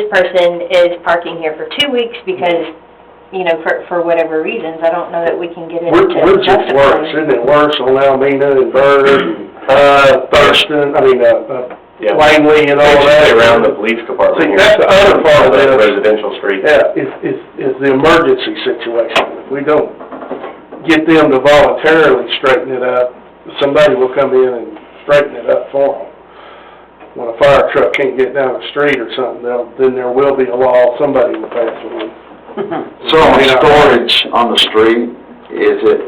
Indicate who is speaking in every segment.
Speaker 1: this person is parking here for 2 weeks because, you know, for whatever reasons. I don't know that we can get into
Speaker 2: Where's it worse? Isn't it worse on Almena and Bird, Thurston, Langley and all that?
Speaker 3: Around the police department.
Speaker 2: See, that's the other part of this.
Speaker 3: Residential street.
Speaker 2: Yeah, is the emergency situation. If we don't get them to voluntarily straighten it up, somebody will come in and straighten it up for them. When a fire truck can't get down the street or something, then there will be a law, somebody will pass it on.
Speaker 4: So on storage on the street, is it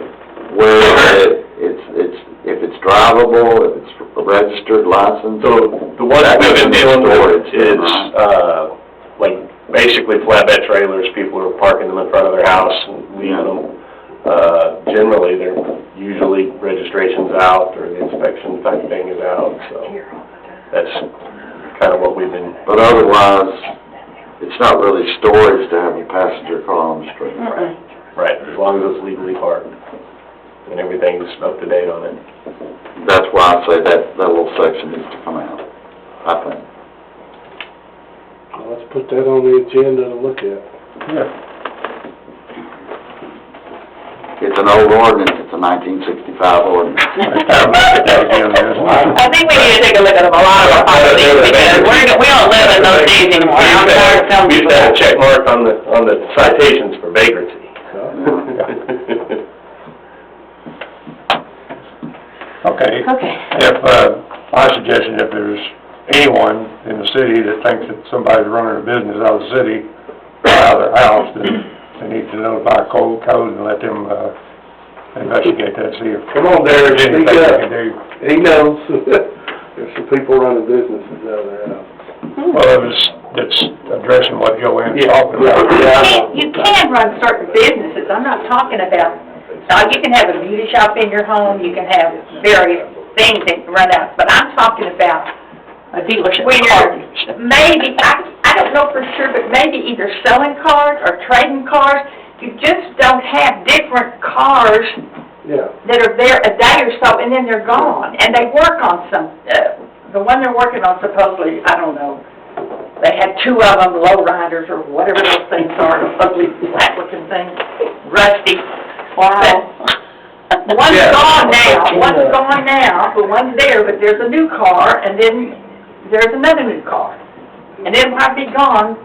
Speaker 4: where if it's drivable, if it's registered, licensed?
Speaker 3: So the one that we've been dealing with is, like, basically flatbed trailers. People are parking them in front of their house and leaving them. Generally, they're usually registration's out or the inspection type thing is out, so that's kind of what we've been.
Speaker 4: But otherwise, it's not really storage to have a passenger car on the street.
Speaker 3: Right, as long as it's legally parked and everything's up to date on it.
Speaker 4: That's why I say that little section needs to come out, I think.
Speaker 2: Well, let's put that on the agenda to look at.
Speaker 3: Yeah.
Speaker 4: It's an old ordinance, it's a 1965 ordinance.
Speaker 1: I think we need to take a look at a lot of our policies because we don't live in those days anymore. I'm tired of telling
Speaker 3: We used
Speaker 1: people
Speaker 3: to have
Speaker 1: that.
Speaker 3: a check mark on the citations for vagrancy.
Speaker 5: Okay.
Speaker 1: Okay.
Speaker 5: If, my suggestion, if there's anyone in the city that thinks that somebody's running a business out of the city, or out of their house, then they need to notify code and let them, investigate that, see if
Speaker 2: Come on, Derek,
Speaker 5: there's anything
Speaker 2: speak
Speaker 5: they
Speaker 2: up.
Speaker 5: can do.
Speaker 2: He knows. There's some people running businesses out of their house.
Speaker 5: Well, it's addressing what Joanne's talking about.
Speaker 6: You can run certain businesses, I'm not talking about, you can have a beauty shop in your home, you can have various things that run out, but I'm talking about
Speaker 1: A dealership.
Speaker 6: when you're, maybe, I don't know for sure, but maybe either selling cars or trading cars. You just don't have different cars
Speaker 2: Yeah.
Speaker 6: that are there a day or so, and then they're gone, and they work on some, the one they're working on supposedly, I don't know, they had 2 of them, low riders or whatever those things are, those ugly flat looking things, rusty.
Speaker 1: Wow.
Speaker 6: One's gone now, but one's there, but there's a new car, and then there's another new car. And then when I be gone,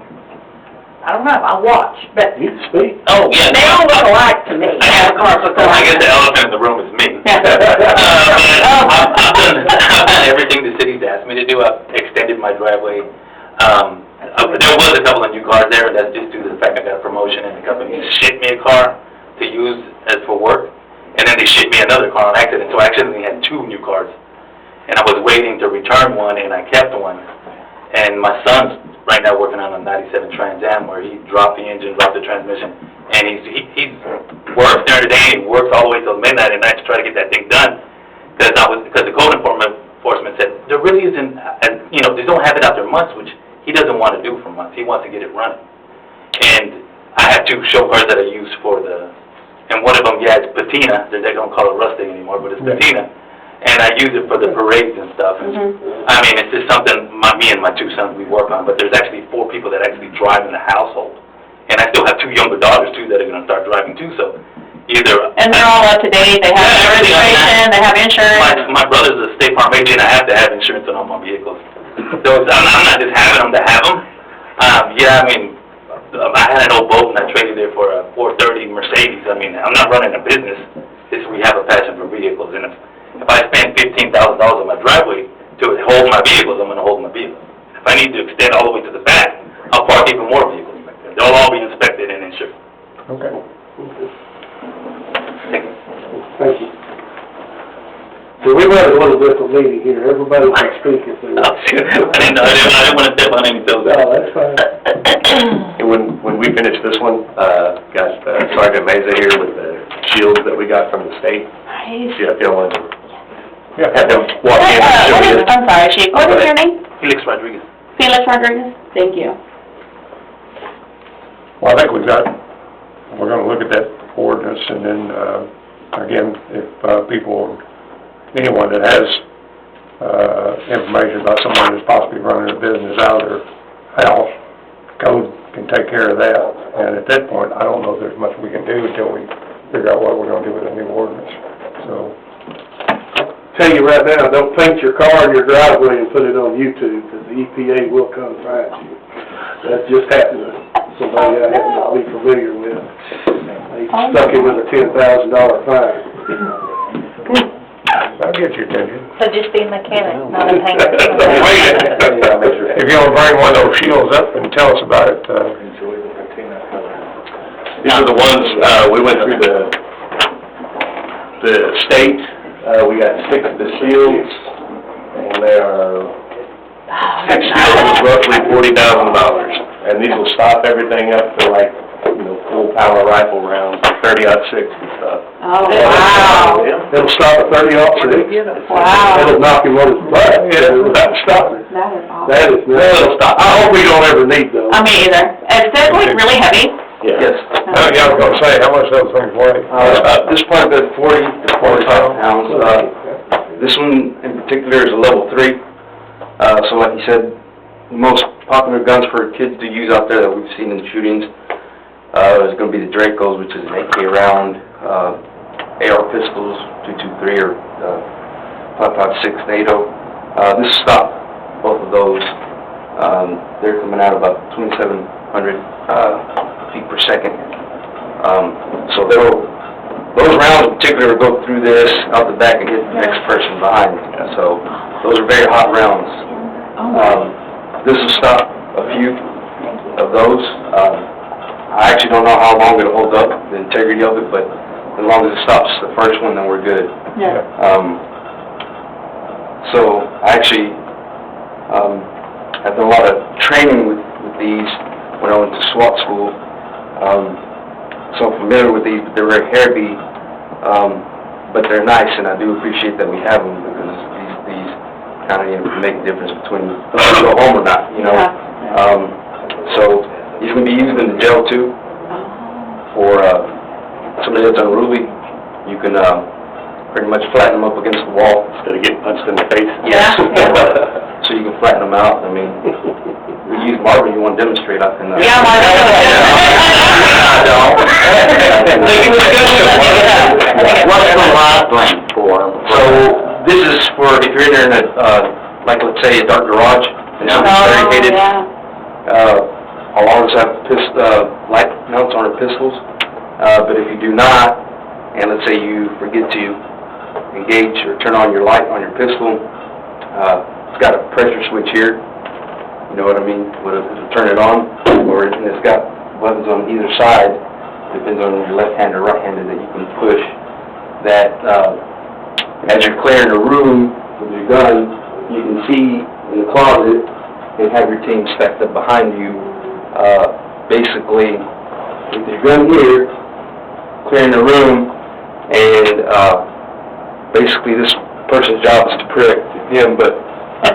Speaker 6: I don't know, I'll watch, but
Speaker 2: You can speak.
Speaker 7: Oh, yeah.
Speaker 6: they all look alike to me. All the cars look
Speaker 7: I
Speaker 6: alike.
Speaker 7: guess the elephant in the room is me. I've done everything the city's asked me to do. I've extended my driveway. There was a couple of new cars there, that's just due to the fact I got a promotion and the company shipped me a car to use as for work. And then they shipped me another car on accident, so I actually had 2 new cars. And I was waiting to return one, and I kept one. And my son's right now working on a 97 Trans Am where he dropped the engine, dropped the transmission, and he's works during the day, and he works all the way till midnight at night to try to get that thing done. Because the code enforcement said there really isn't, they don't have it out there months, which he doesn't want to do for months. He wants to get it running. And I have 2 show cars that I use for and one of them, it's patina. They don't call it rusting anymore, but it's patina. And I use it for the parades and stuff. I mean, it's just something me and my 2 sons, we work on. But there's actually 4 people that actually drive in the household. And I still have 2 younger daughters, too, that are going to start driving, too. So either...
Speaker 1: And they're all up to date, they have registration, they have insurance.
Speaker 7: My brother's a State Farm agent, I have to have insurance on all my vehicles. So I'm not just having them to have them. I had an old boat and I traded it for a 430 Mercedes. I mean, I'm not running a business. We have a passion for vehicles. And if I spend $15,000 on my driveway to hold my vehicles, I'm going to hold my vehicles. If I need to extend all the way to the back, I'll park even more vehicles back there. They'll all be inspected and insured.
Speaker 5: Okay.
Speaker 7: Thank you.
Speaker 2: Thank you. So we had a little different meeting here. Everybody can speak if they want.
Speaker 7: I didn't want to step on any toes.
Speaker 2: No, that's fine.
Speaker 3: And when we finish this one, got Sergeant Meza here with the shields that we got from the state.
Speaker 1: Nice.
Speaker 3: See if you want to
Speaker 5: Yeah.
Speaker 3: have them walk in and show you.
Speaker 1: I'm sorry, Chief, what is your name?
Speaker 7: Felix Rodriguez.
Speaker 1: Felix Rodriguez? Thank you.
Speaker 5: Well, I think we're going to look at that ordinance, and then, again, if anyone that has information about someone that's possibly running a business out of their house, can take care of that. And at that point, I don't know if there's much we can do until we figure out what we're gonna do with the new ordinance, so.
Speaker 2: Tell you right now, don't paint your car in your driveway and put it on YouTube, because the EPA will come find you. That just happened to somebody I happen to be familiar with. They stuck him with a $10,000 fine.
Speaker 5: I'll get your attention.
Speaker 1: So just be a mechanic, not a painter.
Speaker 5: If you wanna bring one of those shields up and tell us about it,
Speaker 3: These are the ones, we went through the state, we got 6 of the shields, and they are, 6 shields was roughly $40,000. And these will stop everything up to like, full power rifle rounds, 30-06 and stuff.
Speaker 6: Oh,
Speaker 1: wow.
Speaker 2: It'll stop a 30-06.
Speaker 1: Wow.
Speaker 2: It'll knock him on his butt, it'll not stop him.
Speaker 6: That is awesome.
Speaker 2: That is,
Speaker 3: It'll stop.
Speaker 2: I hope we don't ever need those.
Speaker 1: Me either. Is that like really heavy?
Speaker 3: Yes.
Speaker 5: yeah, I was gonna say, how much those things weigh?
Speaker 8: This part is 40 to 45 pounds. This one in particular is a level 3. So like you said, the most popular guns for kids to use out there that we've seen in shootings is going to be the Dracos, which is an 8K round, AR pistols, 223 or 5.56 NATO. This will stop both of those. They're coming out about 2,700 feet per second. So those rounds in particular will go through this, out the back, and hit the next person behind. So those are very hot rounds. This will stop a few of those. I actually don't know how long it'll hold up, the integrity of it, but as long as it stops the first one, then we're good.
Speaker 6: Yeah.
Speaker 8: So I actually have done a lot of training with these when I went to SWAT school. So I'm familiar with these, but they're very heavy, but they're nice, and I do appreciate that we have them, because these kind of make a difference between if you go home or not, So these can be used in the jail too. For somebody that's unruly, you can pretty much flatten them up against the wall.
Speaker 3: Instead of getting punched in the face.
Speaker 8: Yes. So you can flatten them out. I mean, we use Marvin, you want to demonstrate, I can.
Speaker 1: Yeah, why
Speaker 4: What's the last one for?
Speaker 8: So this is for if you're in there in a, like let's say a dark garage, and somebody's barricaded. I'll always have light mounts on our pistols, but if you do not, and let's say you forget to engage or turn on your light on your pistol, it's got a pressure switch here, you know what I mean, it'll turn it on, or it's got buttons on either side, depends on your left-handed or right-handed, that you can push that, as you're clearing the room with your gun, you can see in the closet and have your team stacked up behind you. Basically, with your gun here, clearing the room, and basically this person's job is to protect him, but for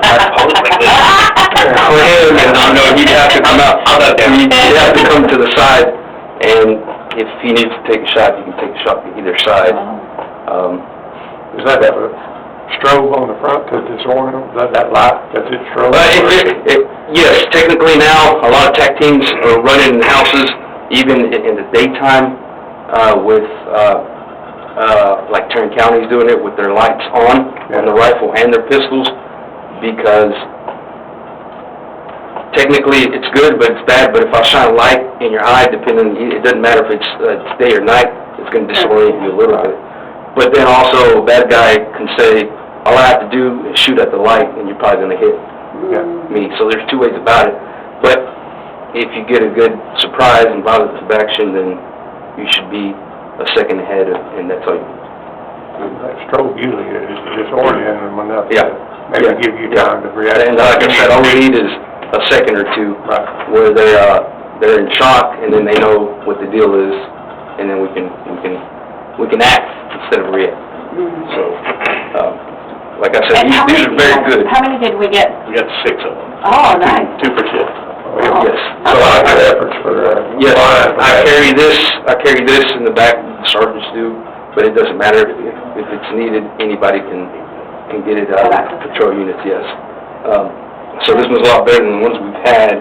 Speaker 8: him, and I know he'd have to come out, he'd have to come to the side, and if he needs to take a shot, he can take a shot to either side.
Speaker 5: Does that have a strobe on the front to disorient them? Is that light, that's its strobe?
Speaker 8: Yes, technically now, a lot of tech teams are running in houses, even in the daytime, with, like Tarrant County's doing it with their lights on the rifle and their pistols, because technically it's good, but it's bad, but if I shine a light in your eye, it doesn't matter if it's day or night, it's going to disorient you a little bit. But then also, a bad guy can say, all I have to do is shoot at the light, and you're probably going to hit me. So there's two ways about it. But if you get a good surprise and positive action, then you should be a second ahead, and that's all you need.
Speaker 5: That strobe usually is disorienting them enough to maybe give you time to react.
Speaker 8: And like I said, all we need is a second or two where they're in shock, and then they know what the deal is, and then we can act instead of react. So, like I said, these are very good.
Speaker 1: How many did we get?
Speaker 3: We got 6 of them.
Speaker 1: Oh, nice.
Speaker 3: 2 per shift.
Speaker 8: Yes.
Speaker 5: So I got efforts for
Speaker 8: Yes, I carry this in the back, the sergeants do, but it doesn't matter if it's needed, anybody can get it out of patrol units, yes. So this one's a lot better than the ones we've had.